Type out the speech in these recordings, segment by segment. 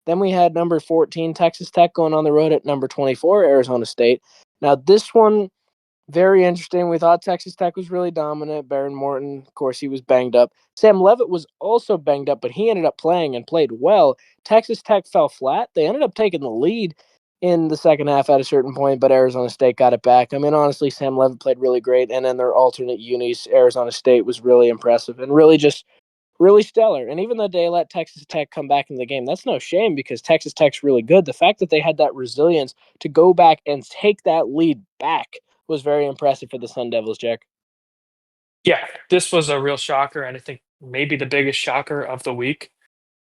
Then we had number 14, Texas Tech, going on the road at number 24, Arizona State. Now, this one, very interesting. We thought Texas Tech was really dominant. Baron Morton, of course, he was banged up. Sam Leavitt was also banged up, but he ended up playing and played well. Texas Tech fell flat. They ended up taking the lead in the second half at a certain point, but Arizona State got it back. I mean, honestly, Sam Leavitt played really great, and then their alternate unis, Arizona State, was really impressive and really just really stellar. And even though they let Texas Tech come back in the game, that's no shame because Texas Tech's really good. The fact that they had that resilience to go back and take that lead back was very impressive for the Sun Devils, Jack. Yeah, this was a real shocker, and I think maybe the biggest shocker of the week,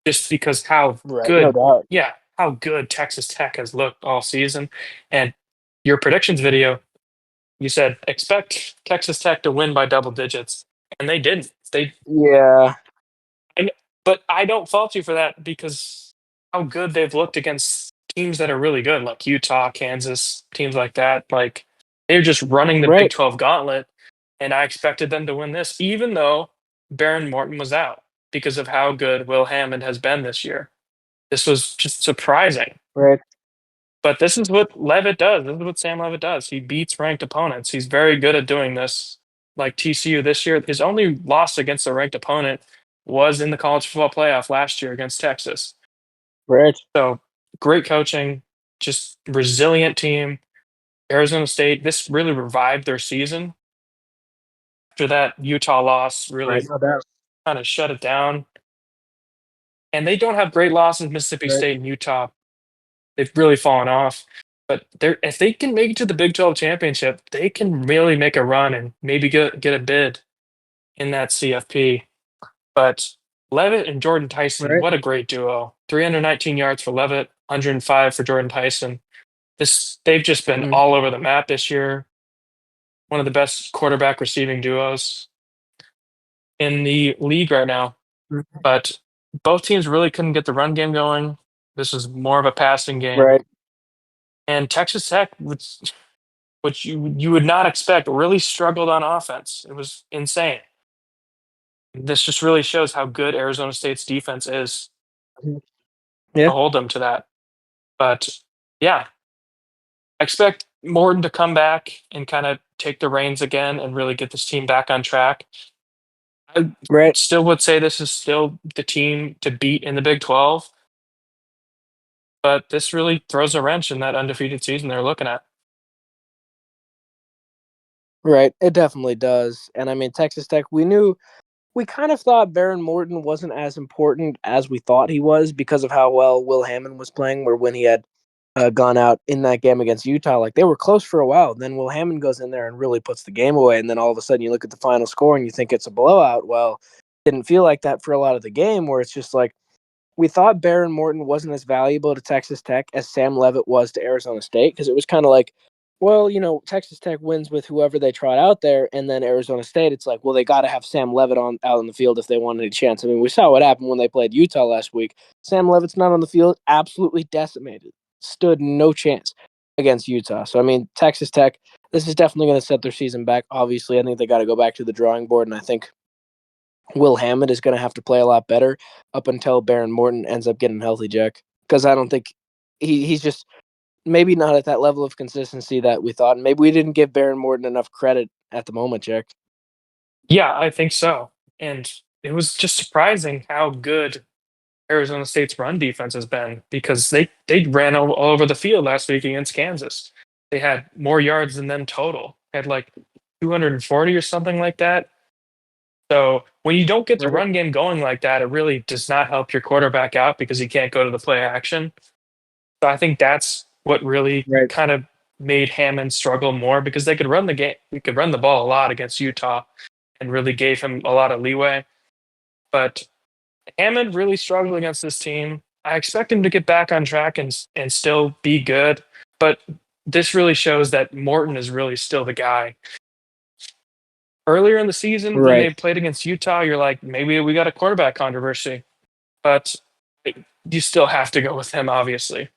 just because how Right, no good, doubt. yeah, how good Texas Tech has looked all season. And your predictions video, you said expect Texas Tech to win by double digits, and they didn't. Yeah, And, but I don't fault you for that because how good they've looked against teams that are really good, like Utah, Kansas, teams like that. Like they're just running the Big right, 12 gauntlet, and I expected them to win this, even though Baron Morton was out because of how good Will Hammond has been this year. This was just surprising. right, But this is what Levitt does. This is what Sam Levitt does. He beats ranked opponents. He's very good at doing this. Like TCU this year, his only loss against a ranked opponent was in the college football playoff last year against Texas. right, So great coaching, just resilient team. Arizona State, this really revived their season. After that Utah loss, right, really no doubt. kind of shut it down. And they don't have great losses, Mississippi Right, State and Utah. They've really fallen off. But if they can make it to the Big 12 championship, they can really make a run and maybe get a bid in that CFP. But Levitt and Jordan Tyson, right, what a great duo. 319 yards for Levitt, 105 for Jordan Tyson. They've just been mm, all over the map this year. One of the best quarterback receiving duos in the league right now. mm, But both teams really couldn't get the run game going. This was more of a passing game. right, And Texas Tech, which you would not expect, really struggled on offense. It was insane. This just really shows how good Arizona State's defense is mm, yeah, to hold them to that. But yeah, I expect Morton to come back and kind of take the reins again and really get this team back on track. I right, still would say this is still the team to beat in the Big 12, but this really throws a wrench in that undefeated season they're looking at. right. It definitely does. And I mean, Texas Tech, we kind of thought Baron Morton wasn't as important as we thought he was because of how well Will Hammond was playing, where when he had gone out in that game against Utah, like they were close for a while. Then Will Hammond goes in there and really puts the game away. And then all of a sudden you look at the final score and you think it's a blowout. Well, it didn't feel like that for a lot of the game, where it's just like we thought Baron Morton wasn't as valuable to Texas Tech as Sam Leavitt was to Arizona State, because it was kind of like, well, Texas Tech wins with whoever they trot out there, and then Arizona State, it's like, well, they got to have Sam Leavitt out on the field if they want any chance. I mean, we saw what happened when they played Utah last week. Sam Leavitt's not on the field, absolutely decimated, stood no chance against Utah. So I mean, Texas Tech, this is definitely going to set their season back. Obviously, I think they got to go back to the drawing board, and I think Will Hammond is going to have to play a lot better up until Baron Morton ends up getting healthy, Jack. Because I don't think he's just maybe not at that level of consistency that we thought. And maybe we didn't give Baron Morton enough credit at the moment, Jack. Yeah, I think so. And it was just surprising how good Arizona State's run defense has been because they ran all over the field last week against Kansas. They had more yards than them total. Had like 240 or something like that. So when you don't get the Right, run game going like that, it really does not help your quarterback out because he can't go to the play action. So I think that's what really right, kind of made Hammond struggle more because they could run the game. We could run the ball a lot against Utah and really gave him a lot of leeway. But Hammond really struggled against this team. I expect him to get back on track and still be good, but this really shows that Morton is really still the guy. Earlier in the season, when right, they played against Utah, you're like, maybe we got a quarterback controversy, but you still have to go with him, obviously.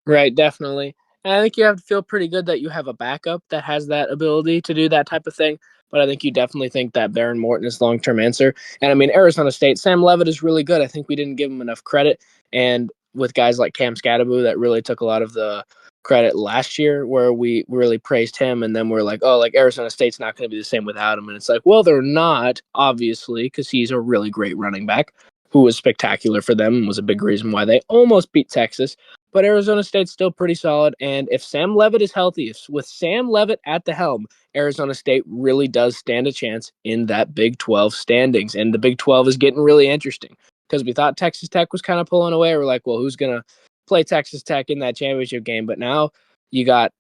right. Definitely. And I think you have to feel pretty good that you have a backup that has that ability to do that type of thing. but I think you definitely think that Baron Morton is long term answer. And I mean, Arizona State, Sam Levitt is really good. I think we didn't give him enough credit. And with guys like Cam Scadaboo, that really took a lot of the credit last year, where we really praised him, and then we're like, oh, like Arizona State's not going to be the same without him. And it's like, well, they're not, obviously, because he's a really great running back who was spectacular for them and was a big reason why they almost beat Texas. But Arizona State's still pretty solid. And if Sam Levitt is healthy, if, with Sam Levitt at the helm, Arizona State really does stand a chance in that Big 12 standings. And the Big 12 is getting really interesting because we thought Texas Tech was kind of pulling away. We're like, well, who's going to play Texas Tech in that championship game? But now you got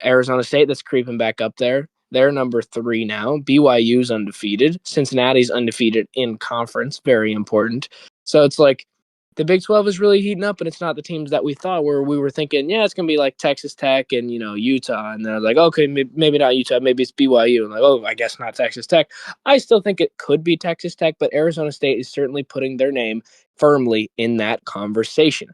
Arizona State that's creeping back up there. They're number 3 now. BYU's undefeated. Cincinnati's undefeated in conference. Very important. So it's like the Big 12 is really heating up, and it's not the teams that we thought where we were thinking, yeah, it's going to be like Texas Tech and, Utah. And then I was like, okay, maybe not Utah. Maybe it's BYU. And like, oh, I guess not Texas Tech. I still think it could be Texas Tech, but Arizona State is certainly putting their name firmly in that conversation.